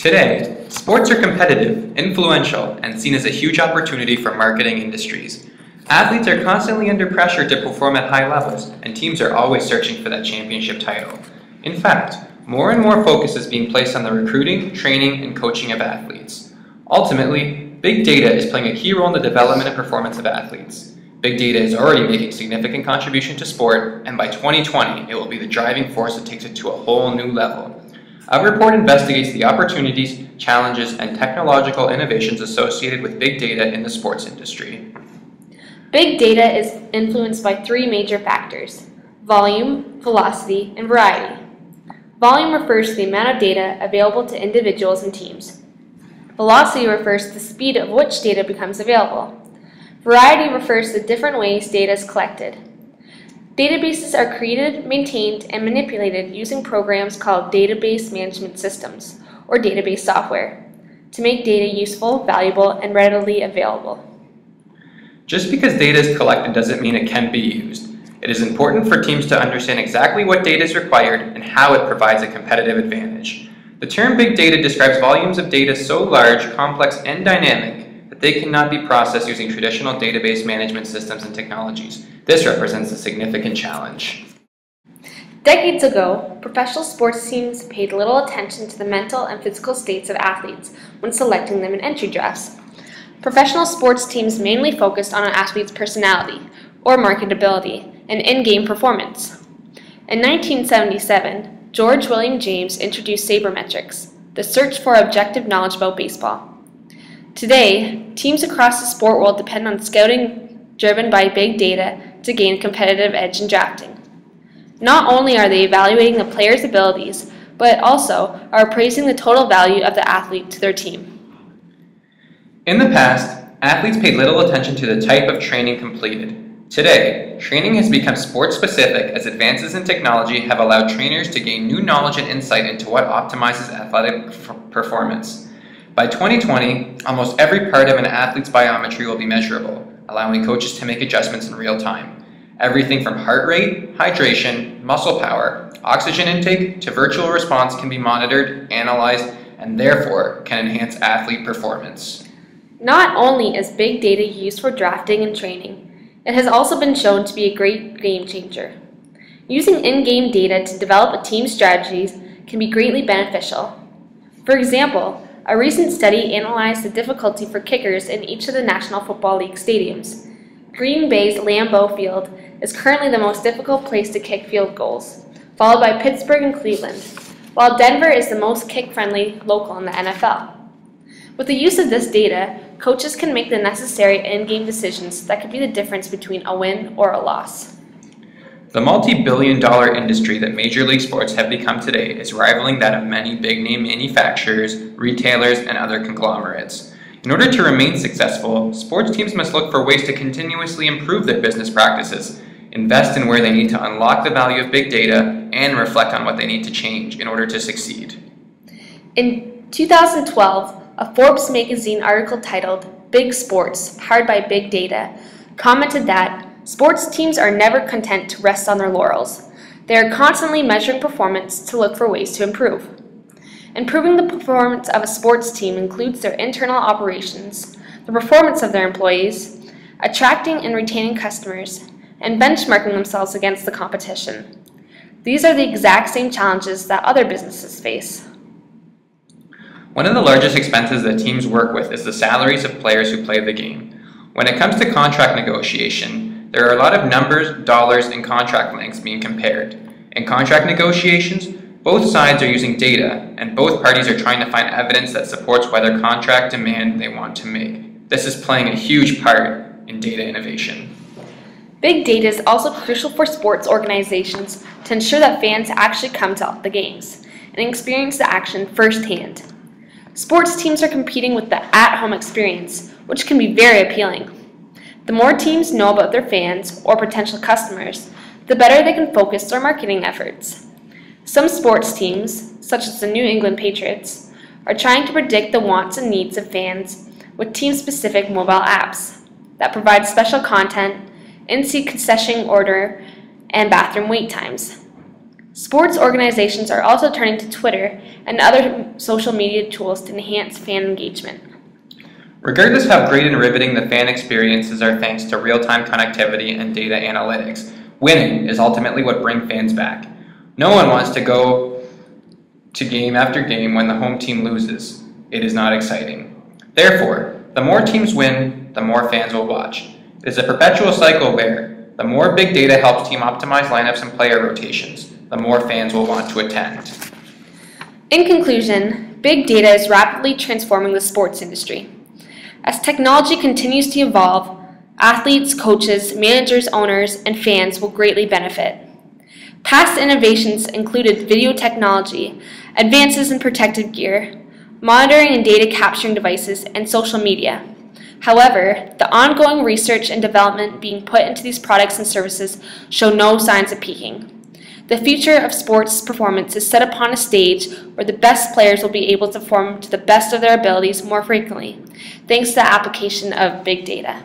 Today, sports are competitive, influential, and seen as a huge opportunity for marketing industries. Athletes are constantly under pressure to perform at high levels, and teams are always searching for that championship title. In fact, more and more focus is being placed on the recruiting, training, and coaching of athletes. Ultimately, big data is playing a key role in the development and performance of athletes. Big data is already making significant contribution to sport, and by 2020, it will be the driving force that takes it to a whole new level. Our report investigates the opportunities, challenges, and technological innovations associated with big data in the sports industry. Big data is influenced by three major factors: volume, velocity, and variety. Volume refers to the amount of data available to individuals and teams. Velocity refers to the speed at which data becomes available. Variety refers to different ways data is collected. Databases are created, maintained, and manipulated using programs called database management systems, or database software, to make data useful, valuable, and readily available. Just because data is collected doesn't mean it can be used. It is important for teams to understand exactly what data is required and how it provides a competitive advantage. The term big data describes volumes of data so large, complex, and dynamic that they cannot be processed using traditional database management systems and technologies. This represents a significant challenge. Decades ago, professional sports teams paid little attention to the mental and physical states of athletes when selecting them in entry drafts. Professional sports teams mainly focused on an athlete's personality, or marketability, and in-game performance. In 1977, George William James introduced sabermetrics, the search for objective knowledge about baseball. Today, teams across the sport world depend on scouting driven by big data to gain a competitive edge in drafting. Not only are they evaluating the player's abilities, but also are appraising the total value of the athlete to their team. In the past, athletes paid little attention to the type of training completed. Today, training has become sport-specific as advances in technology have allowed trainers to gain new knowledge and insight into what optimizes athletic performance. By 2020, almost every part of an athlete's biometry will be measurable, allowing coaches to make adjustments in real time. Everything from heart rate, hydration, muscle power, oxygen intake, to virtual response can be monitored, analyzed, and therefore can enhance athlete performance. Not only is big data used for drafting and training, it has also been shown to be a great game changer. Using in-game data to develop a team's strategies can be greatly beneficial. For example, a recent study analyzed the difficulty for kickers in each of the National Football League stadiums. Green Bay's Lambeau Field is currently the most difficult place to kick field goals, followed by Pittsburgh and Cleveland, while Denver is the most kick-friendly local in the NFL. With the use of this data, coaches can make the necessary in-game decisions that could be the difference between a win or a loss. The multi-billion-dollar industry that Major League Sports have become today is rivaling that of many big-name manufacturers, retailers, and other conglomerates. In order to remain successful, sports teams must look for ways to continuously improve their business practices, invest in where they need to unlock the value of big data, and reflect on what they need to change in order to succeed. In 2012, a Forbes magazine article titled "Big Sports, Powered by Big Data" commented that sports teams are never content to rest on their laurels. They are constantly measuring performance to look for ways to improve. Improving the performance of a sports team includes their internal operations, the performance of their employees, attracting and retaining customers, and benchmarking themselves against the competition. These are the exact same challenges that other businesses face. One of the largest expenses that teams work with is the salaries of players who play the game. When it comes to contract negotiation, there are a lot of numbers, dollars, and contract lengths being compared. In contract negotiations, both sides are using data, and both parties are trying to find evidence that supports whether contract demand they want to make. This is playing a huge part in data innovation. Big data is also crucial for sports organizations to ensure that fans actually come to the games and experience the action firsthand. Sports teams are competing with the at-home experience, which can be very appealing. The more teams know about their fans or potential customers, the better they can focus their marketing efforts. Some sports teams, such as the New England Patriots, are trying to predict the wants and needs of fans with team-specific mobile apps that provide special content, in-seat concession order, and bathroom wait times. Sports organizations are also turning to Twitter and other social media tools to enhance fan engagement. Regardless of how great and riveting the fan experiences are thanks to real-time connectivity and data analytics, winning is ultimately what brings fans back. No one wants to go to game after game when the home team loses. It is not exciting. Therefore, the more teams win, the more fans will watch. It is a perpetual cycle where the more big data helps team optimize lineups and player rotations, the more fans will want to attend. In conclusion, big data is rapidly transforming the sports industry. As technology continues to evolve, athletes, coaches, managers, owners, and fans will greatly benefit. Past innovations included video technology, advances in protective gear, monitoring and data capturing devices, and social media. However, the ongoing research and development being put into these products and services show no signs of peaking. The future of sports performance is set upon a stage where the best players will be able to perform to the best of their abilities more frequently, thanks to the application of big data.